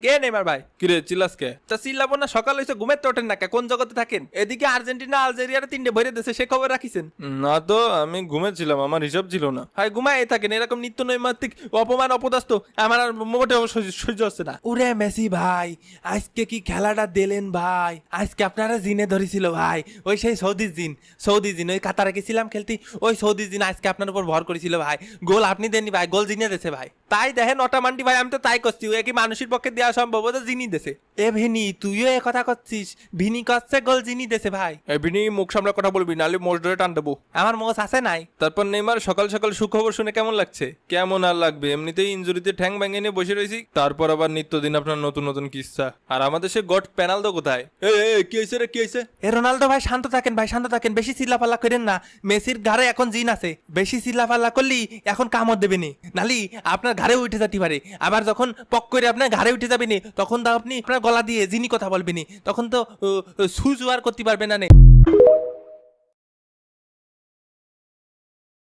কে Neymar ভাই? কিরে চিল্লাস কে? তা চিল্লাবো না, সকাল হইছে ঘুমের তো ওঠেন না কে? কোন জগতে থাকেন? এদিকে আর্জেন্টিনা আলজেরিয়ার 3টে ভরে দিয়েছে, সে খবর রাখিছেন? না তো, আমি ঘুমেছিলাম, আমার হিসাব ছিল না। হয় ঘুমায় থাকেন, এরকম নিত্য নৈমিত্তিক অপমান অপদস্থ আমার আর মোটেও সহ্য হচ্ছে না। ওরে মেসি ভাই, আজকে কি খেলাটা দিলেন ভাই? আজকে আপনারা জিনে ধরেছিল ভাই, ওই সেই সৌদি জিন ওই কাতারে গেছিলাম খেলতে, ওই সৌদি জিন আজকে আপনার উপর ভর করেছিল ভাই। গোল আপনি দেননি ভাই, গোল জিনে দেছে ভাই। তাই দেখেন অটামান্ডি ভাই, আমি তো তাই করছি, ও কি মানুষের পক্ষে দেওয়া সম্ভব? ও তো জিনি দেছে। এ ভিনি, তুইও এ কথা করছিস? ভিনি করছে গোল জিনি দেছে ভাই। এবিনি মুখ সামলা কথা বলবি, নাহলে মোষ ধরে টান দেবো। আমার মোষ আছে নাই? তারপর নেইমার সকাল সকাল সুখবর শুনে কেমন লাগছে? কেমন আর লাগবে, এমনিতেই ইনজুরিতে ঠ্যাং ভেঙে নিয়ে বসে রয়েছি, তারপর আবার নিত্যদিন আপনার নতুন নতুন কিস্সা। আর আমাদের সে গড পেনাল্ডো কোথায়? কি হয়েছে রে, কি হয়েছে? এ রোনালদো ভাই শান্ত থাকেন ভাই, শান্ত থাকেন, বেশি চিল্লাপাল্লা করেন না। মেসির ঘাড়ে এখন জিন আছে, বেশি চিল্লাপাল্লা করলি এখন কামড় দেবে নি, নালি আপনার ঘাড়ে উঠে যেতে পারে। আবার যখন পক করে আপনার ঘাড়ে উঠে যাবে নি, তখন তো আপনি আপনার গলা দিয়ে জিনি কথা বলবেনি, তখন তো সুজ আর করতে পারবে না নে।